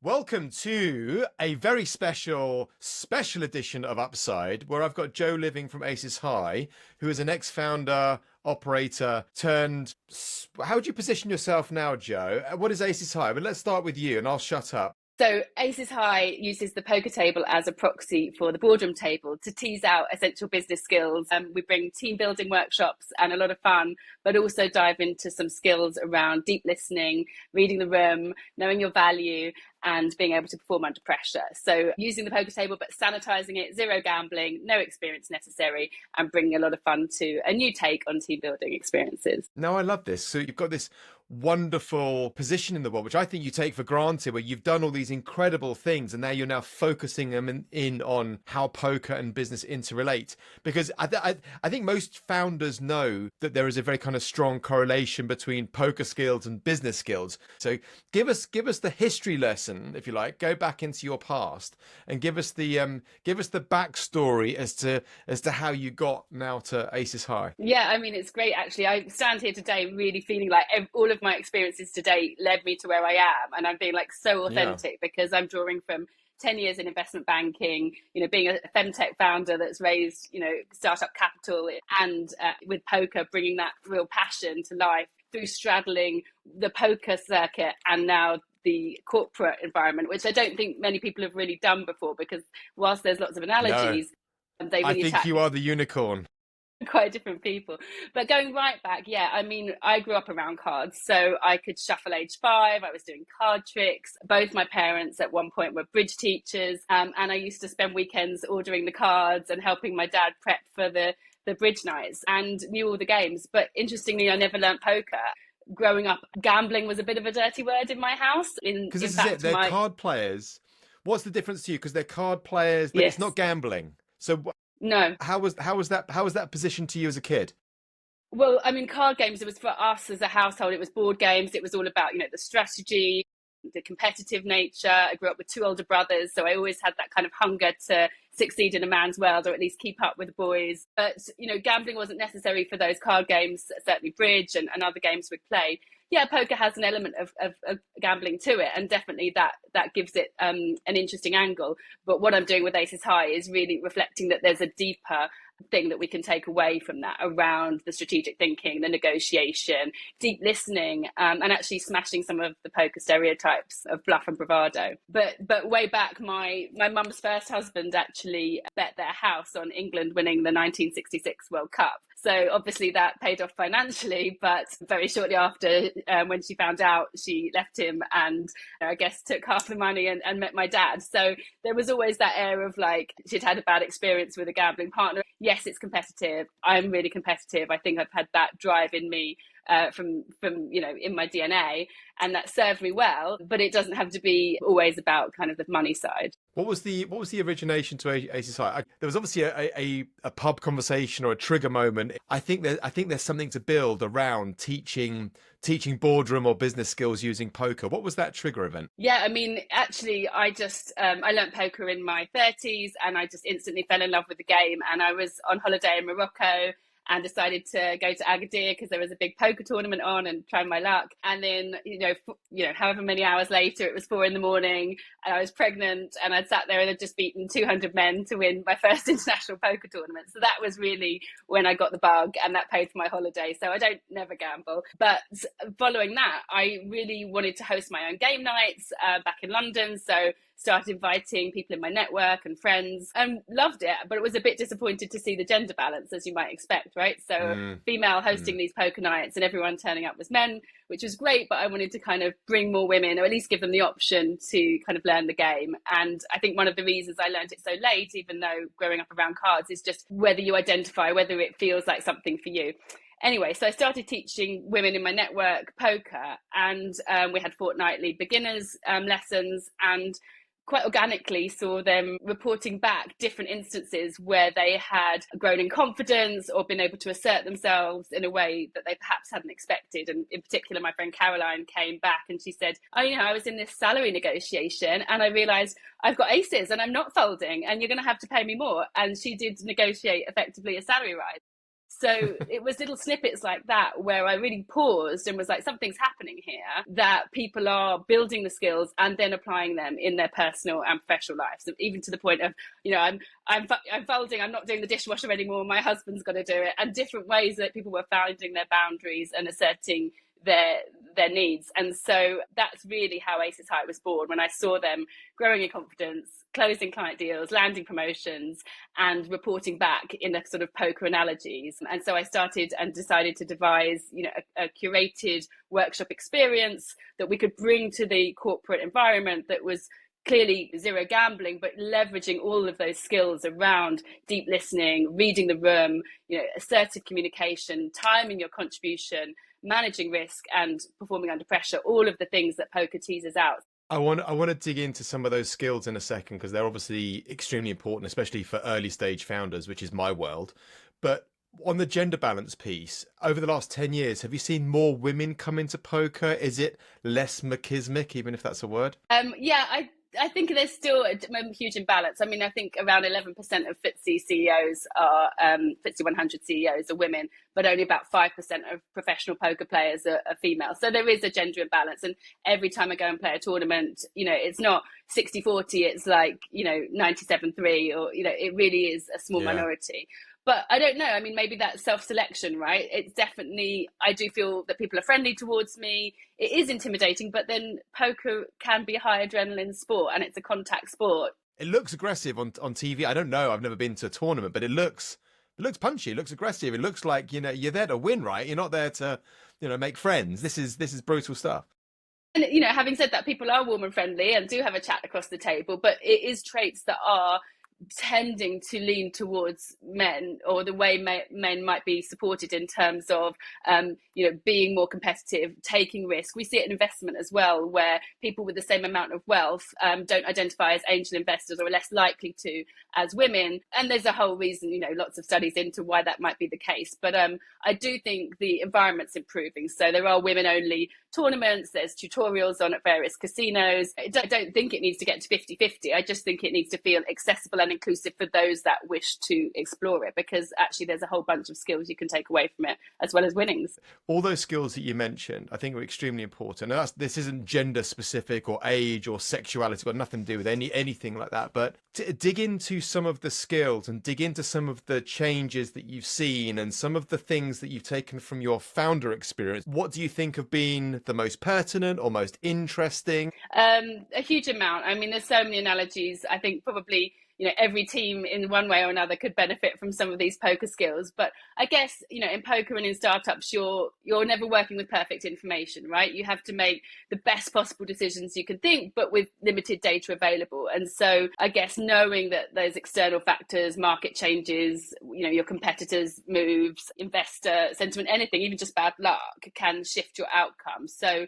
Welcome to a very special edition of Upside, where I've got Joe Living from Aces High, who is an ex-founder, operator, turned... How would you position yourself now, Joe? What is Aces High? But let's start with you, and I'll shut up. So Aces High uses the poker table as a proxy for the boardroom table to tease out essential business skills. We bring team building workshops and a lot of fun, but also dive into some skills around deep listening, reading the room, knowing your value, and being able to perform under pressure. So using the poker table, but sanitizing it, zero gambling, no experience necessary, and bringing a lot of fun to a new take on team building experiences. Now, I love this. So you've got this wonderful position in the world, which I think you take for granted, where you've done all these incredible things, and now you're now focusing them in on how poker and business interrelate. Because I think most founders know that there is a very kind of strong correlation between poker skills and business skills. So give us the history lesson, if you like. Go back into your past and give us the backstory as to how you got now to Aces High. Yeah, I mean, it's great, actually. I stand here today really feeling like all of my experiences today led me to where I am. And I'm being like so authentic because I'm drawing from 10 years in investment banking, being a FemTech founder that's raised, startup capital, and with poker, bringing that real passion to life through straddling the poker circuit and now the corporate environment, which I don't think many people have really done before, because whilst there's lots of analogies, they really I think you are the unicorn. Quite different people. But going right back, I mean, I grew up around cards, so I could shuffle age 5. I was doing card tricks. Both my parents at one point were bridge teachers, and I used to spend weekends ordering the cards and helping my dad prep for the bridge nights, and knew all the games. But interestingly, I never learnt poker. Growing up, gambling was a bit of a dirty word in my house. Because this is it, they're card players. What's the difference to you? Because they're card players, but it's not gambling. So no. How was that position to you as a kid? Well, I mean, card games, it was for us as a household, it was board games. It was all about, the strategy, the competitive nature. I grew up with 2 older brothers, so I always had that kind of hunger to succeed in a man's world, or at least keep up with the boys. But, gambling wasn't necessary for those card games, certainly bridge and other games we'd play. Yeah, poker has an element of gambling to it, and definitely that gives it an interesting angle. But what I'm doing with Aces High is really reflecting that there's a deeper thing that we can take away from that around the strategic thinking, the negotiation, deep listening, and actually smashing some of the poker stereotypes of bluff and bravado. But way back, my mum's first husband actually bet their house on England winning the 1966 World Cup. So obviously that paid off financially, but very shortly after, when she found out, she left him and I guess took half the money and met my dad. So there was always that air of like, she'd had a bad experience with a gambling partner. Yes, it's competitive. I'm really competitive. I think I've had that drive in me from in my DNA, and that served me well, but it doesn't have to be always about kind of the money side. What was the origination to Aces High? There was obviously a pub conversation or a trigger moment. I think there's something to build around teaching boardroom or business skills using poker. What was that trigger event? Yeah, I mean, actually, I just I learned poker in my 30s, and I just instantly fell in love with the game. And I was on holiday in Morocco and decided to go to Agadir because there was a big poker tournament on and try my luck. And then, however many hours later, it was 4 a.m. and I was pregnant, and I'd sat there and had just beaten 200 men to win my first international poker tournament. So that was really when I got the bug, and that paid for my holiday. So I don't never gamble. But following that, I really wanted to host my own game nights back in London. So started inviting people in my network and friends, and loved it, but it was a bit disappointed to see the gender balance, as you might expect, right? So female hosting these poker nights and everyone turning up was men, which was great, but I wanted to kind of bring more women, or at least give them the option to kind of learn the game. And I think one of the reasons I learned it so late, even though growing up around cards, is just whether you identify, whether it feels like something for you. Anyway, so I started teaching women in my network poker, and we had fortnightly beginners lessons, and quite organically saw them reporting back different instances where they had grown in confidence or been able to assert themselves in a way that they perhaps hadn't expected. And in particular, my friend Caroline came back and she said, I was in this salary negotiation and I realized I've got aces and I'm not folding and you're going to have to pay me more. And she did negotiate effectively a salary rise. So it was little snippets like that where I really paused and was like, something's happening here, that people are building the skills and then applying them in their personal and professional lives. So even to the point of, I'm folding, I'm not doing the dishwasher anymore, my husband's got to do it, and different ways that people were finding their boundaries and asserting their needs. And so that's really how Aces High was born, when I saw them growing in confidence, closing client deals, landing promotions, and reporting back in a sort of poker analogies. And so I started and decided to devise, a curated workshop experience that we could bring to the corporate environment that was clearly zero gambling, but leveraging all of those skills around deep listening, reading the room, assertive communication, timing your contribution, managing risk, and performing under pressure, all of the things that poker teases out. I want to dig into some of those skills in a second, because they're obviously extremely important, especially for early stage founders, which is my world. But on the gender balance piece, over the last 10 years, have you seen more women come into poker? Is it less machismic, even if that's a word? I think there's still a huge imbalance. I mean, I think around 11% of FTSE CEOs are, FTSE 100 CEOs are women, but only about 5% of professional poker players are female. So there is a gender imbalance. And every time I go and play a tournament, it's not 60-40, it's like, 97-3, or, it really is a small minority. But I don't know. I mean, maybe that's self-selection, right? It's definitely, I do feel that people are friendly towards me. It is intimidating, but then poker can be a high adrenaline sport, and it's a contact sport. It looks aggressive on TV. I don't know. I've never been to a tournament, but it looks punchy. It looks aggressive. It looks like, you're there to win, right? You're not there to, make friends. This is brutal stuff. And, having said that, people are warm and friendly and do have a chat across the table, but it is traits that are tending to lean towards men, or the way men might be supported in terms of being more competitive, taking risk. We see it in investment as well, where people with the same amount of wealth don't identify as angel investors, or are less likely to as women. And there's a whole reason, lots of studies into why that might be the case. But I do think the environment's improving. So there are women only tournaments, there's tutorials on at various casinos. I don't think it needs to get to 50-50. I just think it needs to feel accessible and inclusive for those that wish to explore it, because actually there's a whole bunch of skills you can take away from it, as well as winnings. All those skills that you mentioned, I think, are extremely important. And this isn't gender specific or age or sexuality, got nothing to do with anything like that. But to dig into some of the skills and dig into some of the changes that you've seen and some of the things that you've taken from your founder experience, what do you think have been the most pertinent or most interesting? A huge amount. I mean, there's so many analogies. I think probably every team in one way or another could benefit from some of these poker skills. But I guess, in poker and in startups, you're never working with perfect information, right? You have to make the best possible decisions you can think, but with limited data available. And so I guess knowing that there's external factors, market changes, your competitors' moves, investor sentiment, anything, even just bad luck can shift your outcome. So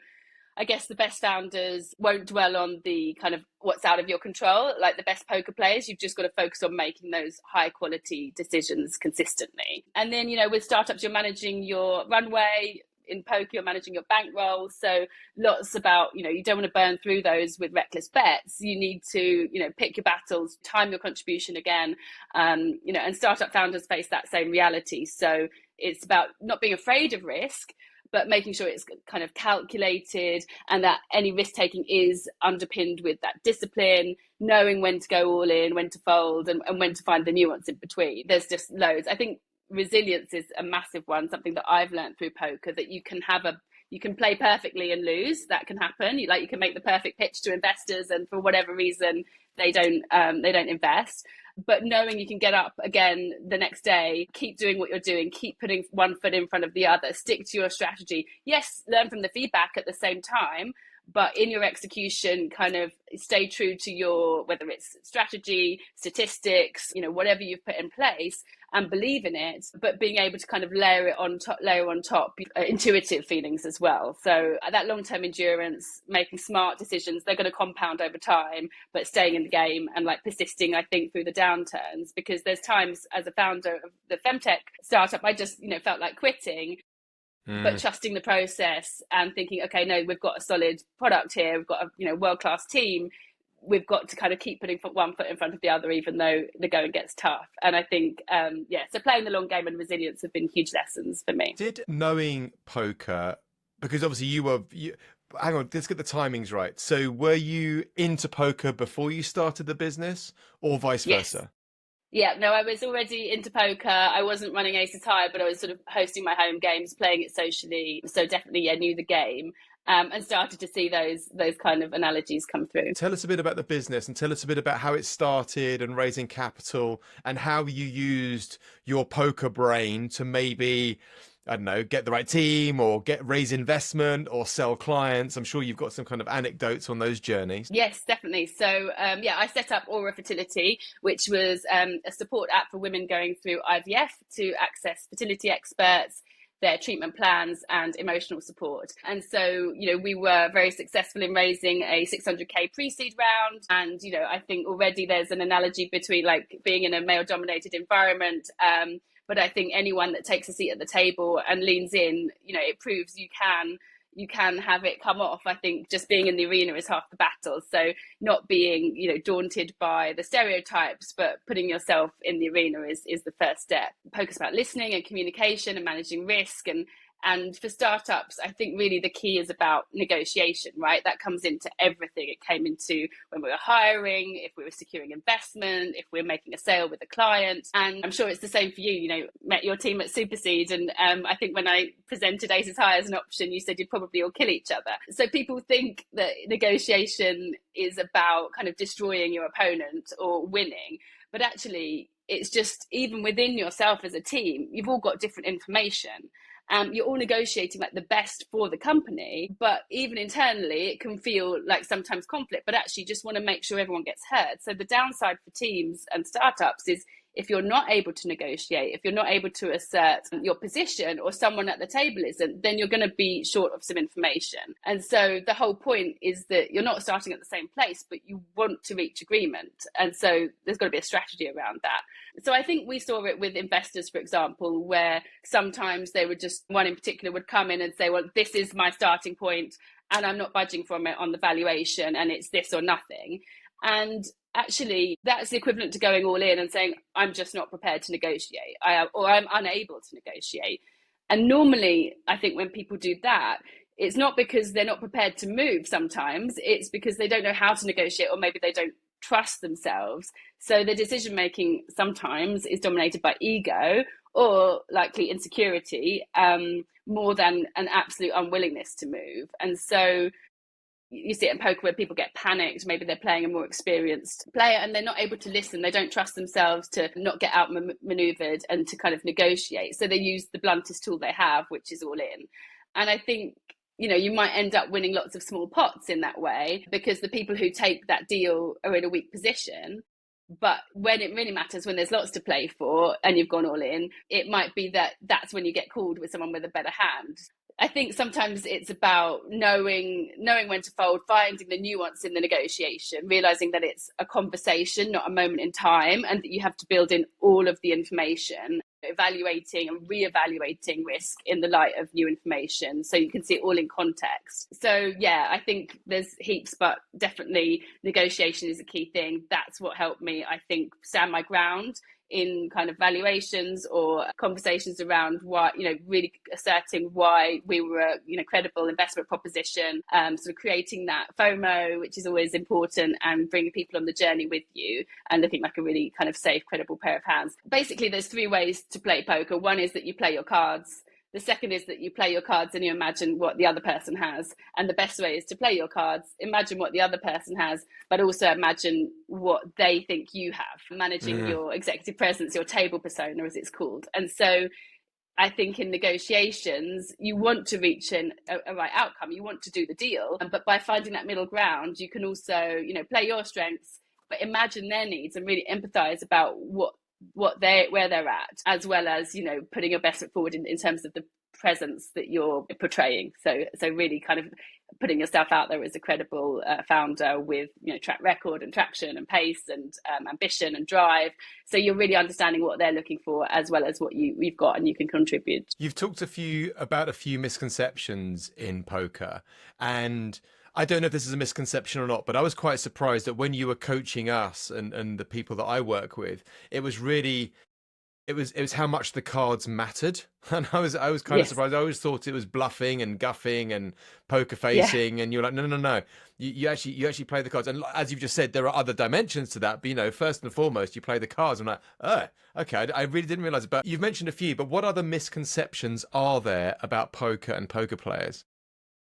I guess the best founders won't dwell on the kind of what's out of your control. Like the best poker players, you've just got to focus on making those high quality decisions consistently. And then, with startups, you're managing your runway. In poker, you're managing your bankroll. So lots about, you don't want to burn through those with reckless bets. You need to, pick your battles, time your contribution again. And startup founders face that same reality. So it's about not being afraid of risk, but making sure it's kind of calculated, and that any risk taking is underpinned with that discipline, knowing when to go all in, when to fold, and when to find the nuance in between. There's just loads. I think resilience is a massive one, something that I've learned through poker, that you can play perfectly and lose. That can happen. You can make the perfect pitch to investors, and for whatever reason they don't invest. But knowing you can get up again the next day, keep doing what you're doing, keep putting one foot in front of the other, stick to your strategy. Yes, learn from the feedback at the same time, but in your execution, kind of stay true to your, whether it's strategy, statistics, whatever you've put in place, and believe in it, but being able to kind of layer on top intuitive feelings as well. So that long-term endurance, making smart decisions, they're going to compound over time, but staying in the game and persisting, I think, through the downturns, because there's times as a founder of the FemTech startup, I just, felt like quitting. But trusting the process and thinking, okay, no, we've got a solid product here, we've got a world-class team. we've got to kind of keep putting one foot in front of the other, even though the going gets tough. And I think, so playing the long game and resilience have been huge lessons for me. Did knowing poker, because obviously hang on, let's get the timings right. So were you into poker before you started the business, or vice versa? Yeah, no, I was already into poker. I wasn't running Aces High, but I was sort of hosting my home games, playing it socially. So definitely, knew the game. And started to see those kind of analogies come through. Tell us a bit about the business, and tell us a bit about how it started and raising capital, and how you used your poker brain to maybe, I don't know, get the right team or raise investment or sell clients. I'm sure you've got some kind of anecdotes on those journeys. Yes, definitely. So I set up Aura Fertility, which was a support app for women going through IVF to access fertility experts, their treatment plans and emotional support. And so, we were very successful in raising a 600k pre-seed round. And, I think already there's an analogy between like being in a male dominated environment. But I think anyone that takes a seat at the table and leans in, it proves you can have it come off. I think just being in the arena is half the battle. So not being, daunted by the stereotypes, but putting yourself in the arena is the first step. Poker's about listening and communication and managing risk. And for startups, I think really the key is about negotiation, right? That comes into everything. It came into when we were hiring, if we were securing investment, if we were making a sale with a client. And I'm sure it's the same for you, met your team at Superseed. And I think when I presented Aces High as an option, you said you'd probably all kill each other. So people think that negotiation is about kind of destroying your opponent or winning. But actually, it's just even within yourself as a team, you've all got different information. You're all negotiating like the best for the company, but even internally, it can feel like sometimes conflict, but actually just want to make sure everyone gets heard. So the downside for teams and startups is if you're not able to negotiate, if you're not able to assert your position or someone at the table isn't, then you're going to be short of some information. And so the whole point is that you're not starting at the same place, but you want to reach agreement. And so there's got to be a strategy around that. So I think we saw it with investors, for example, where sometimes they would just, one in particular would come in and say, well, this is my starting point and I'm not budging from it on the valuation and it's this or nothing. And actually, that's the equivalent to going all in and saying, I'm just not prepared to negotiate, or I'm unable to negotiate. And normally, I think when people do that, it's not because they're not prepared to move sometimes, it's because they don't know how to negotiate, or maybe they don't trust themselves. So the decision making sometimes is dominated by ego or likely insecurity, more than an absolute unwillingness to move. And so you see it in poker where people get panicked. Maybe they're playing a more experienced player and they're not able to listen. They don't trust themselves to not get outmaneuvered and to kind of negotiate. So they use the bluntest tool they have, which is all in. And I think, you might end up winning lots of small pots in that way because the people who take that deal are in a weak position. But when it really matters, when there's lots to play for and you've gone all in, it might be that's when you get called with someone with a better hand. I think sometimes it's about knowing when to fold, finding the nuance in the negotiation, realizing that it's a conversation, not a moment in time, and that you have to build in all of the information, evaluating and reevaluating risk in the light of new information so you can see it all in context. So yeah, I think there's heaps, but definitely negotiation is a key thing. That's what helped me, I think, stand my ground in kind of valuations or conversations around why, really asserting why we were a, credible investment proposition, sort of creating that FOMO, which is always important, and bringing people on the journey with you and looking like a really kind of safe, credible pair of hands. Basically, there's three ways to play poker. One is that you play your cards. The second is that you play your cards and you imagine what the other person has. And the best way is to play your cards, imagine what the other person has, but also imagine what they think you have, managing your executive presence, your table persona, as it's called. And so I think in negotiations, you want to reach a right outcome. You want to do the deal. But by finding that middle ground, you can also, play your strengths, but imagine their needs and really empathize about where they're at, as well as putting your best foot forward in terms of the presence that you're portraying. So really kind of putting yourself out there as a credible founder with track record and traction and pace and ambition and drive. So you're really understanding what they're looking for as well as what you've got and you can contribute. You've talked about a few misconceptions in poker, and I don't know if this is a misconception or not, but I was quite surprised that when you were coaching us and the people that I work with, it was really it was how much the cards mattered. And I was kind of Yes. surprised. I always thought it was bluffing and guffing and poker Yeah. facing, and you're like, no, no, no. You actually play the cards. And as you've just said, there are other dimensions to that. But first and foremost, you play the cards. I'm like, oh, okay. I really didn't realize it. But you've mentioned a few. But what other misconceptions are there about poker and poker players?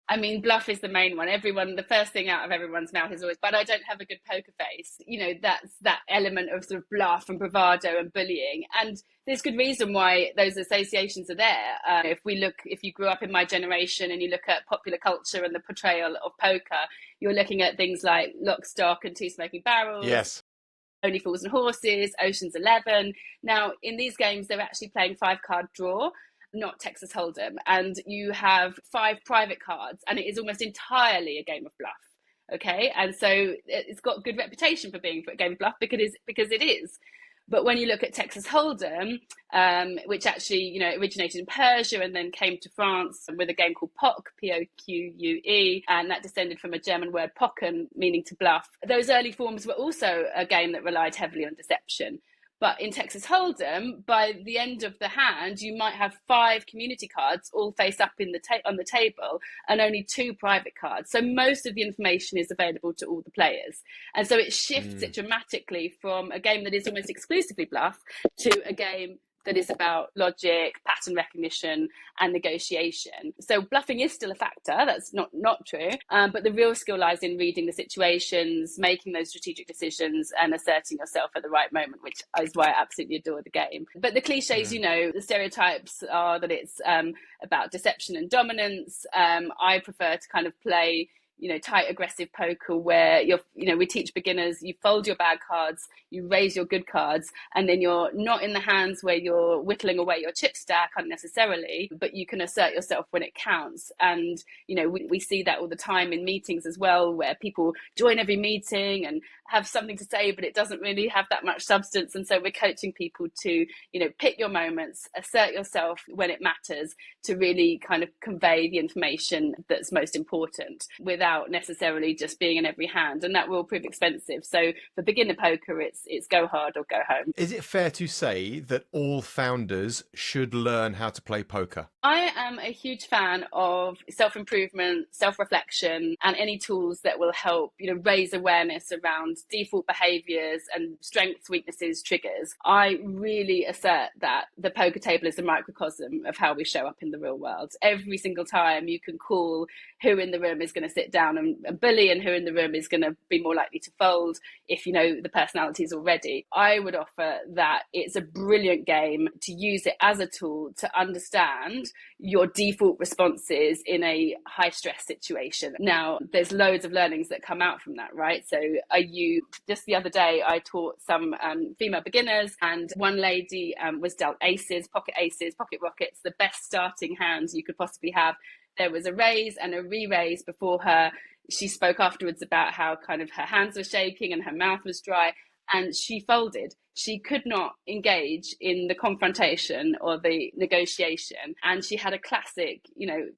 I mean, bluff is the main one. The first thing out of everyone's mouth is always, but I don't have a good poker face. That's that element of sort of bluff and bravado and bullying. And there's good reason why those associations are there. If you grew up in my generation and you look at popular culture and the portrayal of poker, you're looking at things like Lock, Stock and Two Smoking Barrels. Yes. Only Fools and Horses, Ocean's 11. Now, in these games, they're actually playing 5-card draw, not Texas Hold'em, and you have 5 private cards, and it is almost entirely a game of bluff. Okay, and so it's got good reputation for being a game of bluff because it is. But when you look at Texas Hold'em, which actually originated in Persia and then came to France with a game called Poque, Poque, and that descended from a German word Pocken, meaning to bluff. Those early forms were also a game that relied heavily on deception. But in Texas Hold'em, by the end of the hand, you might have 5 community cards all face up on the table and only 2 private cards. So most of the information is available to all the players. And so it shifts it dramatically from a game that is almost exclusively bluff to a game that is about logic, pattern recognition, and negotiation. So bluffing is still a factor. That's not true. But the real skill lies in reading the situations, making those strategic decisions, and asserting yourself at the right moment, which is why I absolutely adore the game. But the cliches, the stereotypes are that it's about deception and dominance. I prefer to kind of play tight, aggressive poker where we teach beginners, you fold your bad cards, you raise your good cards, and then you're not in the hands where you're whittling away your chip stack unnecessarily, but you can assert yourself when it counts. And, we see that all the time in meetings as well, where people join every meeting and have something to say, but it doesn't really have that much substance. And so we're coaching people to, pick your moments, assert yourself when it matters, to really kind of convey the information that's most important without necessarily just being in every hand. And that will prove expensive. So for beginner poker, it's go hard or go home. Is it fair to say that all founders should learn how to play poker? I am a huge fan of self-improvement, self-reflection, and any tools that will help, raise awareness around default behaviors and strengths, weaknesses, triggers. I really assert that the poker table is a microcosm of how we show up in the real world. Every single time you can call who in the room is going to sit down and bully and who in the room is going to be more likely to fold if you know the personalities already. I would offer that it's a brilliant game to use it as a tool to understand your default responses in a high stress situation. Now, there's loads of learnings that come out from that, right? So just the other day, I taught some female beginners, and one lady was dealt aces, pocket rockets, the best starting hands you could possibly have. There was a raise and a re-raise before her. She spoke afterwards about how kind of her hands were shaking and her mouth was dry, and she folded. She could not engage in the confrontation or the negotiation. And she had a classic,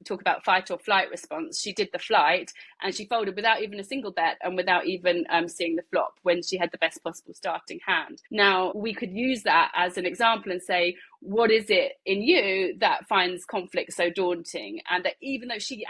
talk about fight or flight response. She did the flight and she folded without even a single bet and without even seeing the flop when she had the best possible starting hand. Now, we could use that as an example and say, what is it in you that finds conflict so daunting? And that even though she,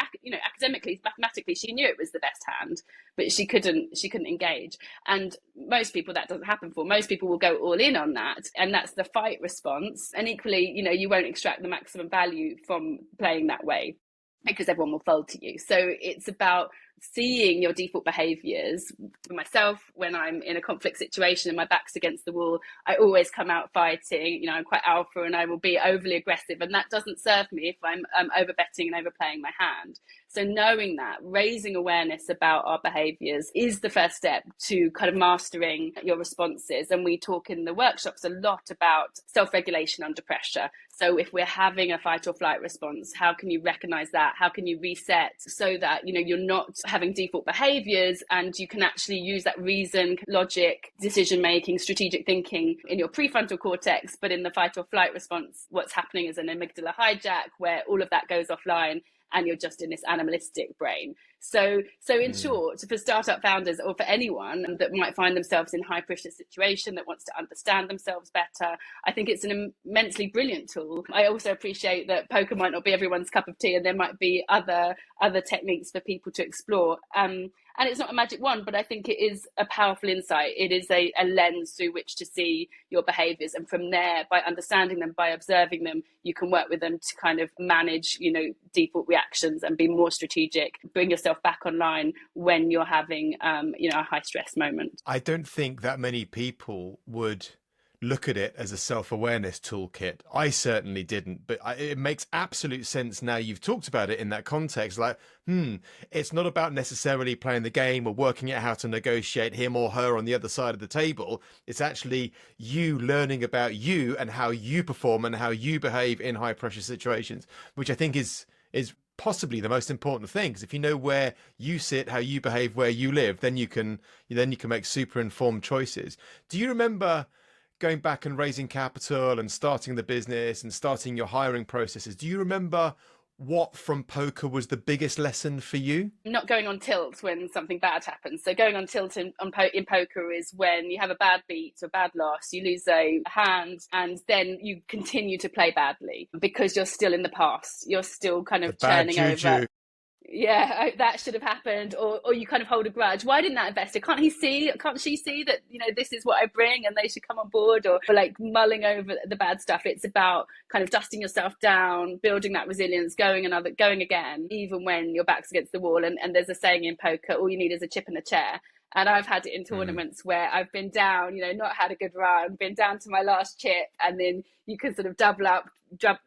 academically, mathematically, she knew it was the best hand, but she couldn't engage. And most people, that doesn't happen for. Most people will go all in on that, and that's the fight response. And equally, you won't extract the maximum value from playing that way because everyone will fold to you. So it's about seeing your default behaviors. For myself, when I'm in a conflict situation and my back's against the wall, I always come out fighting. I'm quite alpha and I will be overly aggressive, and that doesn't serve me if I'm over betting and overplaying my hand. So knowing that, raising awareness about our behaviors is the first step to kind of mastering your responses. And we talk in the workshops a lot about self-regulation under pressure. So if we're having a fight or flight response, how can you recognize that? How can you reset so that, you're not having default behaviors, and you can actually use that reason, logic, decision-making, strategic thinking in your prefrontal cortex. But in the fight or flight response, what's happening is an amygdala hijack where all of that goes offline and you're just in this animalistic brain. So in short, for startup founders or for anyone that might find themselves in high pressure situation that wants to understand themselves better, I think it's an immensely brilliant tool. I also appreciate that poker might not be everyone's cup of tea, and there might be other techniques for people to explore. And it's not a magic wand, but I think it is a powerful insight. It is a lens through which to see your behaviors. And from there, by understanding them, by observing them, you can work with them to kind of manage, default reactions and be more strategic, bring yourself back online when you're having, a high stress moment. I don't think that many people would look at it as a self-awareness toolkit. I certainly didn't, but it makes absolute sense now you've talked about it in that context. Like, it's not about necessarily playing the game or working out how to negotiate him or her on the other side of the table. It's actually you learning about you and how you perform and how you behave in high pressure situations, which I think is possibly the most important thing. Because if you know where you sit, how you behave, where you live, then you can make super informed choices. Do you remember going back and raising capital and starting the business and starting your hiring processes? Do you remember what from poker was the biggest lesson for you? Not going on tilt when something bad happens. So going on tilt in poker is when you have a bad beat or bad loss, you lose a hand, and then you continue to play badly because you're still in the past. You're still kind of churning over. Yeah, that should have happened, or you kind of hold a grudge. Why didn't that investor? Can't she see that this is what I bring and they should come on board? Or like mulling over the bad stuff. It's about kind of dusting yourself down, building that resilience, going again, even when your back's against the wall. And there's a saying in poker: all you need is a chip and a chair. And I've had it in tournaments where I've been down, not had a good run, been down to my last chip, and then you can sort of double up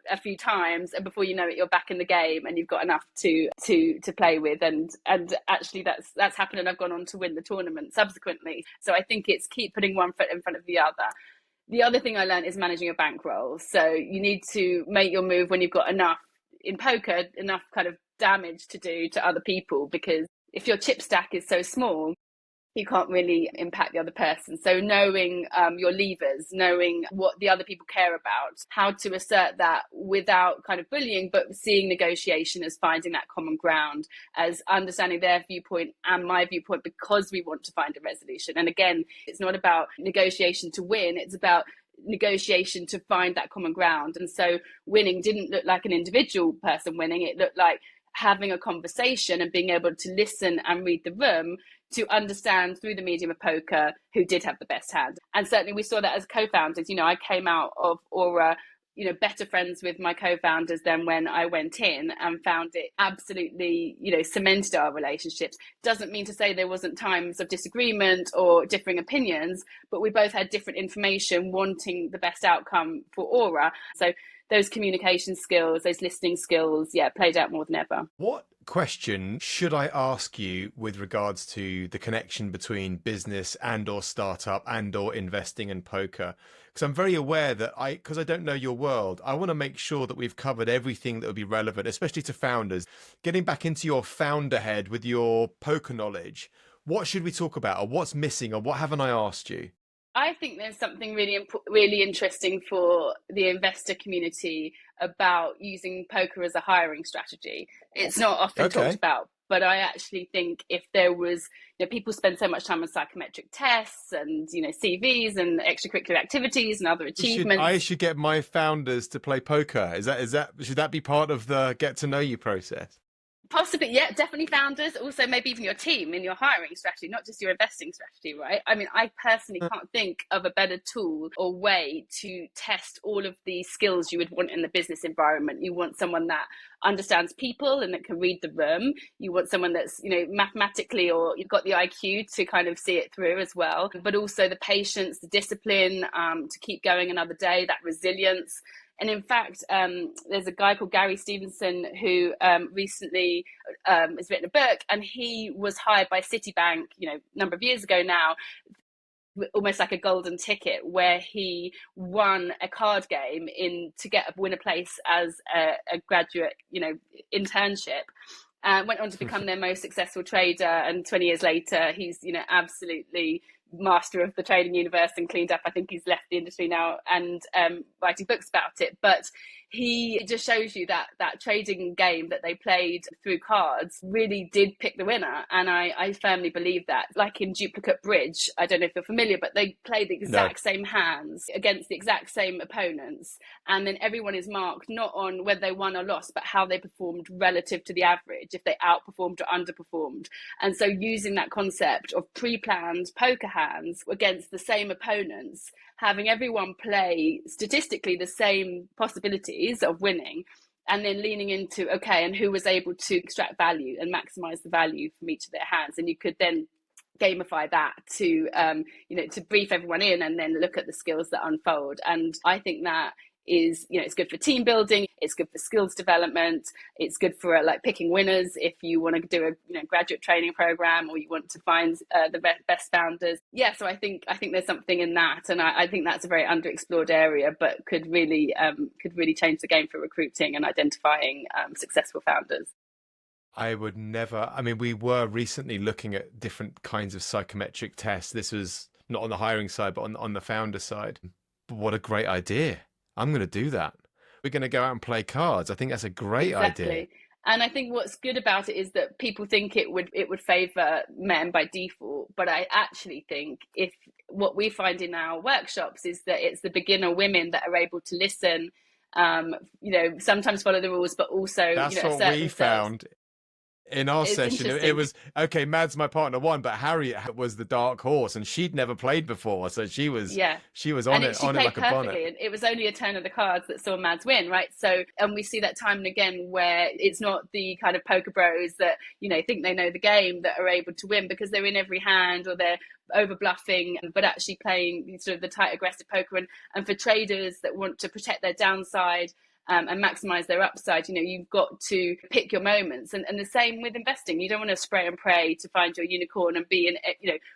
a few times, and before you know it, you're back in the game and you've got enough to play with. And actually that's happened, and I've gone on to win the tournament subsequently. So I think it's keep putting one foot in front of the other. The other thing I learned is managing your bankroll. So you need to make your move when you've got enough in poker, enough kind of damage to do to other people, because if your chip stack is so small, you can't really impact the other person. So knowing your levers, knowing what the other people care about, how to assert that without kind of bullying, but seeing negotiation as finding that common ground, as understanding their viewpoint and my viewpoint, because we want to find a resolution. And again, it's not about negotiation to win, it's about negotiation to find that common ground. And so winning didn't look like an individual person winning, it looked like having a conversation and being able to listen and read the room to understand through the medium of poker who did have the best hand. And certainly we saw that as co-founders. I came out of Aura, better friends with my co-founders than when I went in, and found it absolutely, cemented our relationships. Doesn't mean to say there wasn't times of disagreement or differing opinions, but we both had different information, wanting the best outcome for Aura. So those communication skills, those listening skills, played out more than ever. What question should I ask you with regards to the connection between business and or startup and or investing and poker? Because I'm very aware that because I don't know your world, I want to make sure that we've covered everything that would be relevant, especially to founders. Getting back into your founder head with your poker knowledge, what should we talk about, or what's missing, or what haven't I asked you? I think there's something really interesting for the investor community about using poker as a hiring strategy. It's not often talked about, but I actually think if there was, people spend so much time on psychometric tests and, CVs and extracurricular activities and other achievements. I should get my founders to play poker. Should that be part of the get to know you process? Possibly, yeah, definitely founders. Also, maybe even your team in your hiring strategy, not just your investing strategy, right? I mean, I personally can't think of a better tool or way to test all of the skills you would want in the business environment. You want someone that understands people and that can read the room. You want someone that's, mathematically, or you've got the IQ to kind of see it through as well, but also the patience, the discipline to keep going another day, that resilience. And in fact, there's a guy called Gary Stevenson who recently has written a book, and he was hired by Citibank, a number of years ago now, almost like a golden ticket, where he won a card game to win a place as a graduate, internship. Went on to become their most successful trader, and 20 years later, he's absolutely master of the trading universe and cleaned up. I think he's left the industry now and writing books about it. But he just shows you that trading game that they played through cards really did pick the winner. And I firmly believe that. Like in duplicate bridge, I don't know if you're familiar, but they play the exact same hands against the exact same opponents. And then everyone is marked not on whether they won or lost, but how they performed relative to the average, if they outperformed or underperformed. And so using that concept of pre-planned poker hands against the same opponents, having everyone play statistically the same possibilities of winning, and then leaning into, okay, and who was able to extract value and maximize the value from each of their hands. And you could then gamify that to, to brief everyone in and then look at the skills that unfold. And I think that is, it's good for team building, it's good for skills development, it's good for like picking winners if you want to do a graduate training program or you want to find the best founders. Yeah, so I think there's something in that, and I think that's a very underexplored area, but could really change the game for recruiting and identifying successful founders. I would never. I mean, we were recently looking at different kinds of psychometric tests. This was not on the hiring side, but on the founder side. But what a great idea. I'm going to do that. We're going to go out and play cards. I think that's a great idea. And I think what's good about it is that people think it would favor men by default. But I actually think if what we find in our workshops is that it's the beginner women that are able to listen, sometimes follow the rules, but also, that's what we found. In our session, it was, okay, Mads, my partner, won, but Harriet was the dark horse and she'd never played before. So she was on it like a bonnet. It was only a turn of the cards that saw Mads win, right? So, and we see that time and again where it's not the kind of poker bros that, think they know the game that are able to win because they're in every hand or they're over bluffing, but actually playing sort of the tight aggressive poker. And for traders that want to protect their downside, and maximize their upside, you've got to pick your moments. And the same with investing. You don't want to spray and pray to find your unicorn and be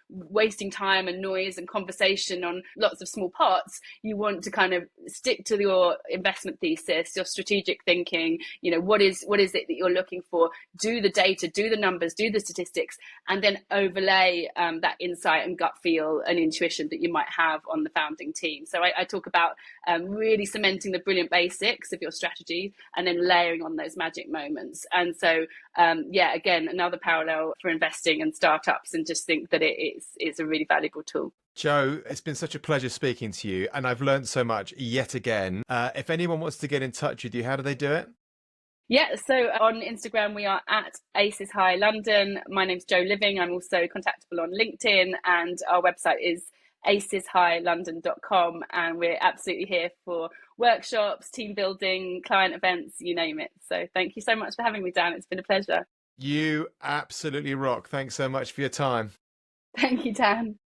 wasting time and noise and conversation on lots of small pots. You want to kind of stick to your investment thesis, your strategic thinking, what is it that you're looking for? Do the data, do the numbers, do the statistics, and then overlay that insight and gut feel and intuition that you might have on the founding team. So I talk about really cementing the brilliant basics of your strategy and then layering on those magic moments. And so again, another parallel for investing and startups, and just think that it's a really valuable tool. Jo, it's been such a pleasure speaking to you, and I've learned so much yet again. If anyone wants to get in touch with you, how do they do it? Yeah, so on Instagram, we are at Aces High London. My name's Jo Living. I'm also contactable on LinkedIn, and our website is aceshighlondon.com, and we're absolutely here for workshops, team building, client events, you name it. So thank you so much for having me, Dan. It's been a pleasure. You absolutely rock. Thanks so much for your time. Thank you, Dan.